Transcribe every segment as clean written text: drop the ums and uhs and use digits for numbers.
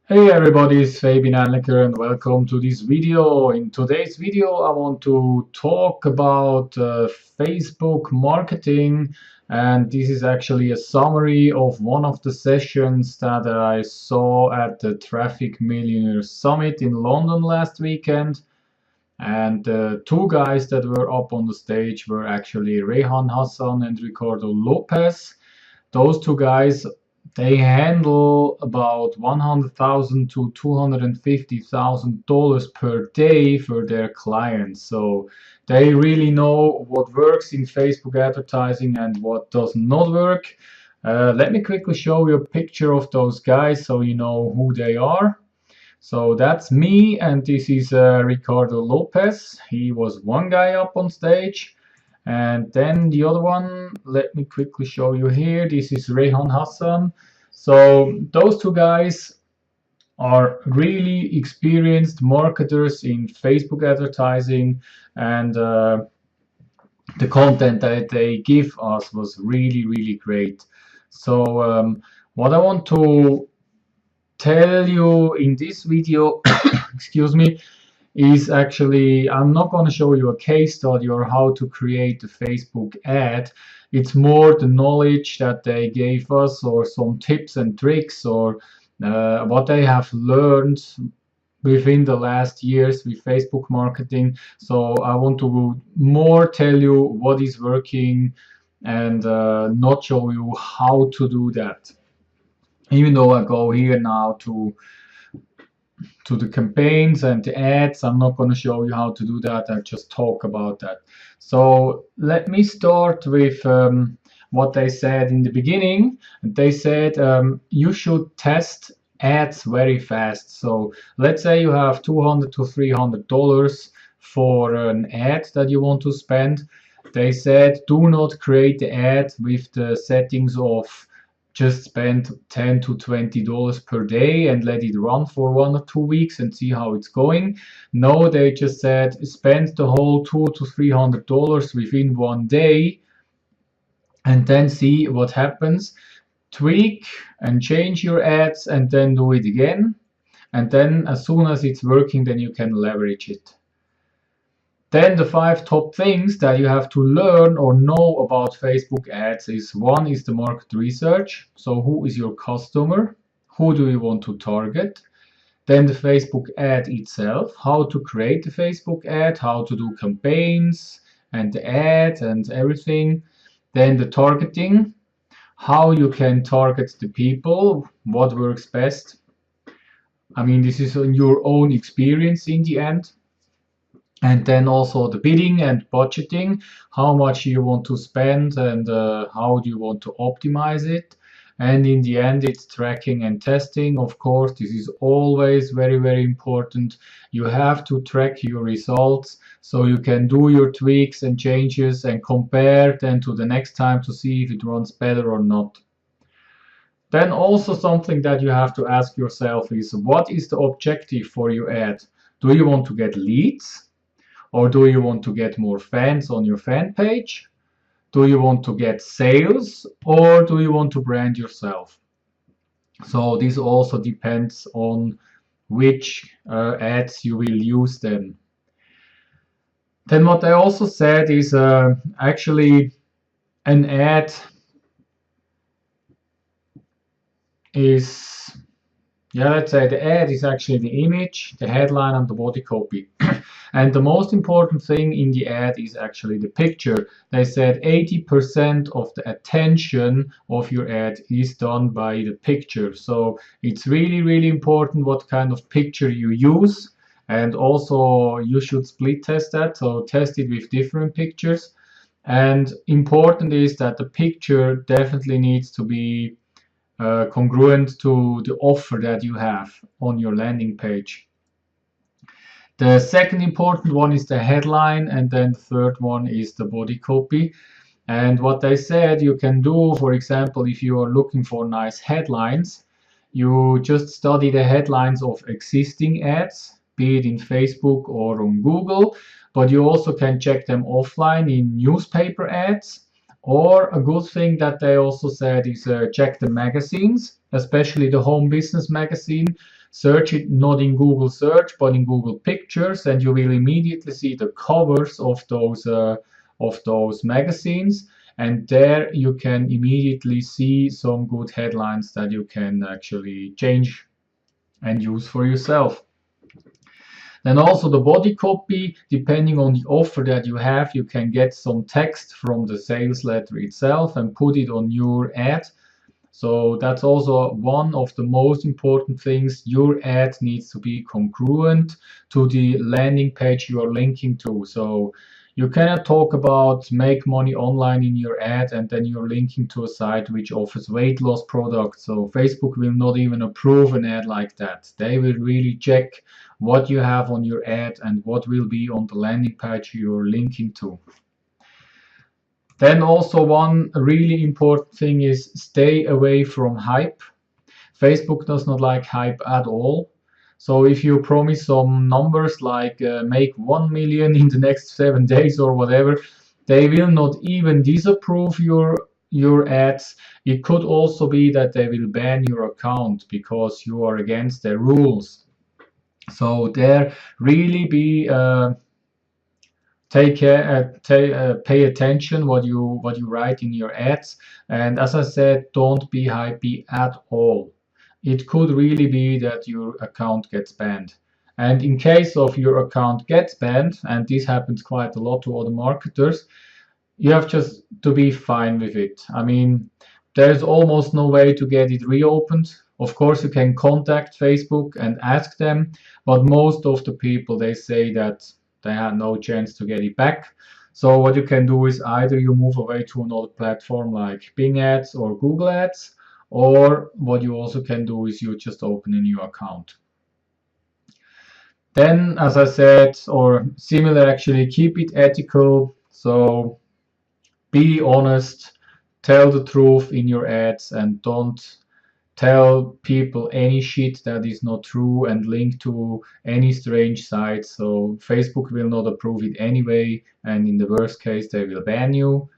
Hey everybody, it's Fabian Anliker and welcome to this video. In today's video, I want to talk about Facebook marketing, and this is actually a summary of one of the sessions that I saw at the Traffic Millionaires Summit in London last weekend. And the two guys that were up on the stage were actually Rehan Hassan and Ricardo Lopez. Those two guys, they handle about 100,000 to $250,000 per day for their clients. So they really know what works in Facebook advertising and what does not work. Let me quickly show you a picture of those guys so you know who they are. So that's me, and this is Ricardo Lopez. He was one guy up on stage. And then the other one, let me quickly show you here. This is Rehan Hassan. So those two guys are really experienced marketers in Facebook advertising, and the content that they give us was really great. So what I want to tell you in this video, excuse me, is actually, I'm not going to show you a case study or how to create a Facebook ad. It's more the knowledge that they gave us or some tips and tricks or what they have learned within the last years with Facebook marketing. So I want to more tell you what is working and not show you how to do that. Even though I go here now to the campaigns and the ads. I'm not going to show you how to do that. I just talk about that. So let me start with what they said in the beginning. They said you should test ads very fast. So let's say you have $200 to $300 for an ad that you want to spend. They said do not create the ad with the settings of just spend $10 to $20 per day and let it run for 1 or 2 weeks and see how it's going. No, they just said spend the whole $200 to $300 within 1 day and then see what happens. Tweak and change your ads and then do it again. And then as soon as it's working, then you can leverage it. Then the 5 top things that you have to learn or know about Facebook ads is one is the market research. So who is your customer? Who do you want to target? Then the Facebook ad itself, how to create the Facebook ad, how to do campaigns and the ad and everything. Then the targeting, how you can target the people, what works best. I mean, this is on your own experience in the end. And then also the bidding and budgeting, how much you want to spend and how do you want to optimize it. And in the end, it's tracking and testing. Of course, this is always very important. You have to track your results so you can do your tweaks and changes and compare then to the next time to see if it runs better or not. Then also something that you have to ask yourself is what is the objective for your ad? Do you want to get leads? Or do you want to get more fans on your fan page? Do you want to get sales? Or do you want to brand yourself? So this also depends on which ads you will use then. Then what I also said is actually an ad is, let's say the ad is actually the image, the headline, and the body copy. And the most important thing in the ad is actually the picture. They said 80% of the attention of your ad is done by the picture. So it's really important what kind of picture you use. And also you should split test that. So test it with different pictures. And important is that the picture definitely needs to be congruent to the offer that you have on your landing page. The second important one is the headline, and then the third one is the body copy. And what they said you can do, for example, if you are looking for nice headlines, you just study the headlines of existing ads, be it in Facebook or on Google, but you also can check them offline in newspaper ads. Or a good thing that they also said is check the magazines, especially the home business magazine. search it not in Google search but in Google Pictures, and you will immediately see the covers of those magazines, and there you can immediately see some good headlines that you can actually change and use for yourself. Then also the body copy, depending on the offer that you have, you can get some text from the sales letter itself and put it on your ad. So that's also one of the most important things. Your ad needs to be congruent to the landing page you are linking to. So you cannot talk about make money online in your ad and then you're linking to a site which offers weight loss products. So Facebook will not even approve an ad like that. They will really check what you have on your ad and what will be on the landing page you're linking to. Then also one really important thing is stay away from hype. Facebook does not like hype at all. So if you promise some numbers like make 1 million in the next 7 days or whatever, they will not even disapprove your ads. It could also be that they will ban your account because you are against their rules. So there really be pay attention what you write in your ads, and as I said, don't be hypey at all. It could really be that your account gets banned, and in case of your account gets banned, and this happens quite a lot to other marketers, you have just to be fine with it. I mean, there's almost no way to get it reopened. Of course, you can contact Facebook and ask them, but most of the people, they say that they had no chance to get it back. So what you can do is either you move away to another platform like Bing Ads or Google Ads, or what you also can do is you just open a new account. Then, as I said, or similar actually, keep it ethical. So be honest, tell the truth in your ads, and don't tell people any shit that is not true and link to any strange sites. So Facebook will not approve it anyway, and in the worst case, they will ban you.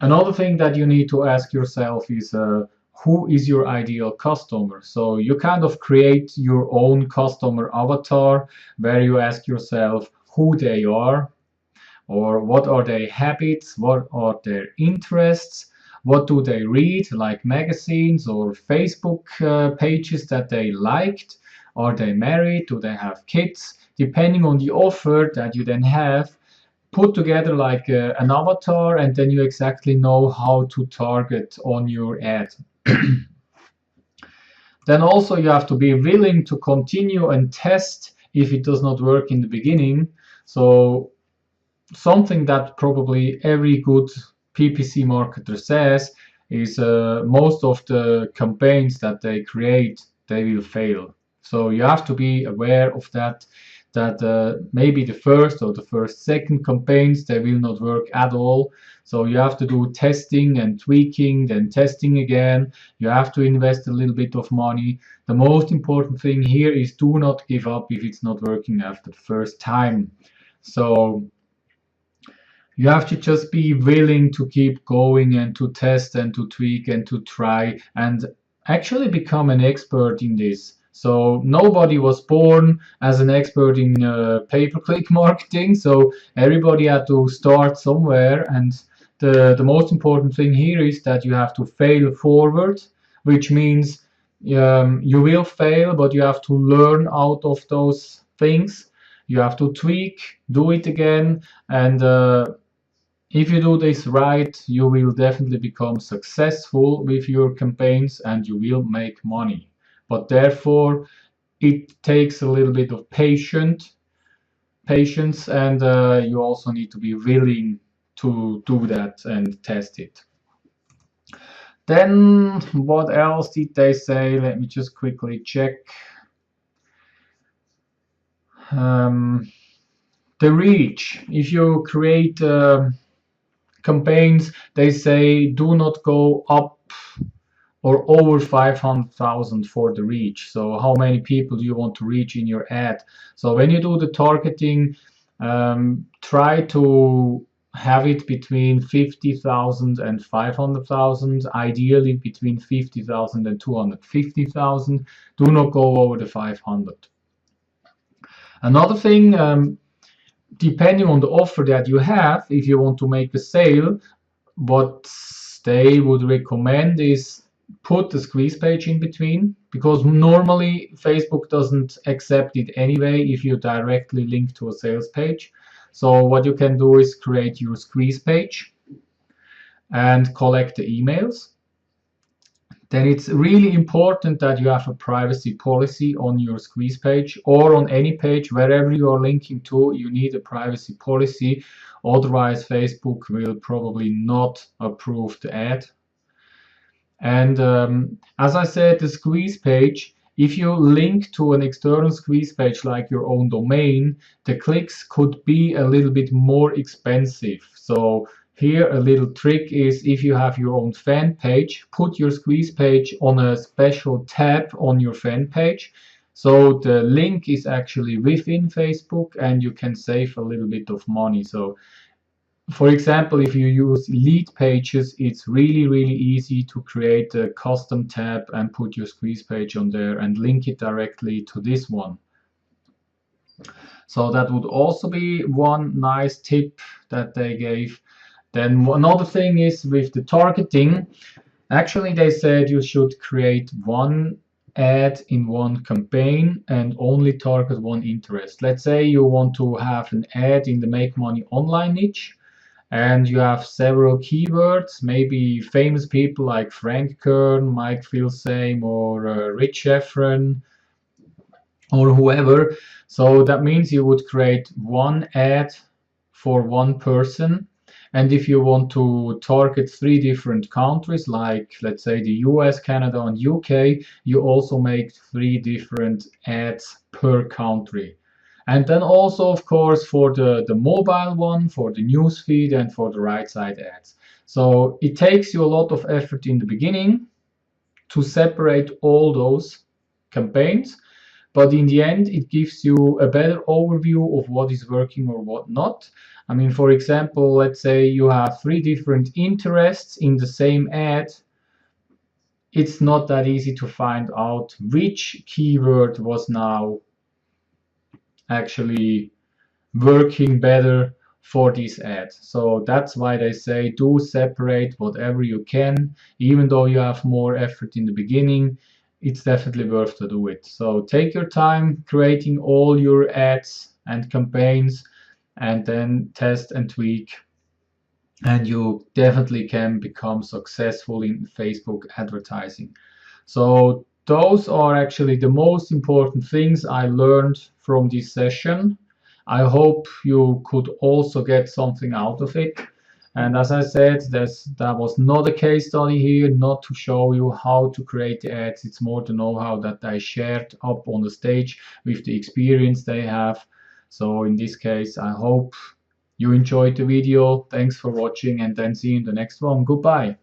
Another thing that you need to ask yourself is who is your ideal customer? So you kind of create your own customer avatar where you ask yourself who they are, or what are their habits, what are their interests, what do they read, like magazines or Facebook pages that they liked, are they married, do they have kids, depending on the offer that you then have, put together like an avatar, and then you exactly know how to target on your ad. Then also you have to be willing to continue and test if it does not work in the beginning. So something that probably every good PPC marketer says is most of the campaigns that they create, they will fail. So you have to be aware of that maybe the first or the second campaigns, they will not work at all. So you have to do testing and tweaking, then testing again. You have to invest a little bit of money. The most important thing here is do not give up if it's not working after the first time. So you have to just be willing to keep going and to test and to tweak and to try and actually become an expert in this. So nobody was born as an expert in pay-per-click marketing. So everybody had to start somewhere. And the most important thing here is that you have to fail forward, which means you will fail, but you have to learn out of those things. You have to tweak, do it again, and if you do this right, you will definitely become successful with your campaigns and you will make money. But therefore, it takes a little bit of patience, and you also need to be willing to do that and test it. Then, what else did they say? Let me just quickly check. The reach. If you create campaigns, they say do not go up or over 500,000 for the reach. So how many people do you want to reach in your ad? So when you do the targeting, try to have it between 50,000 and 500,000, ideally between 50,000 and 250,000. Do not go over the 500. Another thing, depending on the offer that you have, if you want to make a sale, what they would recommend is put the squeeze page in between, because normally Facebook doesn't accept it anyway if you directly link to a sales page. So what you can do is create your squeeze page and collect the emails. Then it's really important that you have a privacy policy on your squeeze page or on any page, wherever you are linking to, you need a privacy policy. Otherwise, Facebook will probably not approve the ad. And as I said, the squeeze page, if you link to an external squeeze page like your own domain, the clicks could be a little bit more expensive. So here a little trick is, if you have your own fan page, put your squeeze page on a special tab on your fan page. So the link is actually within Facebook and you can save a little bit of money. So for example, if you use lead pages, it's really easy to create a custom tab and put your squeeze page on there and link it directly to this one. So that would also be one nice tip that they gave. Then another thing is with the targeting. Actually, they said you should create one ad in one campaign and only target one interest. Let's say you want to have an ad in the make money online niche, and you have several keywords, maybe famous people like Frank Kern, Mike Filsame, or Rich Efron, or whoever. So that means you would create one ad for one person. And if you want to target 3 different countries, like let's say the US, Canada, and UK, you also make 3 different ads per country. And then also, of course, for the mobile one, for the newsfeed, and for the right side ads. So it takes you a lot of effort in the beginning to separate all those campaigns. But in the end, it gives you a better overview of what is working or what not. I mean, for example, let's say you have 3 different interests in the same ad. It's not that easy to find out which keyword was now actually working better for this ad. So that's why they say do separate whatever you can. Even though you have more effort in the beginning, it's definitely worth to do it. So take your time creating all your ads and campaigns, and then test and tweak, and you definitely can become successful in Facebook advertising. So those are actually the most important things I learned from this session. I hope you could also get something out of it. And as I said, that was not a case study here, not to show you how to create the ads. It's more the know-how that I shared up on the stage with the experience they have. So in this case, I hope you enjoyed the video. Thanks for watching, and then see you in the next one. Goodbye.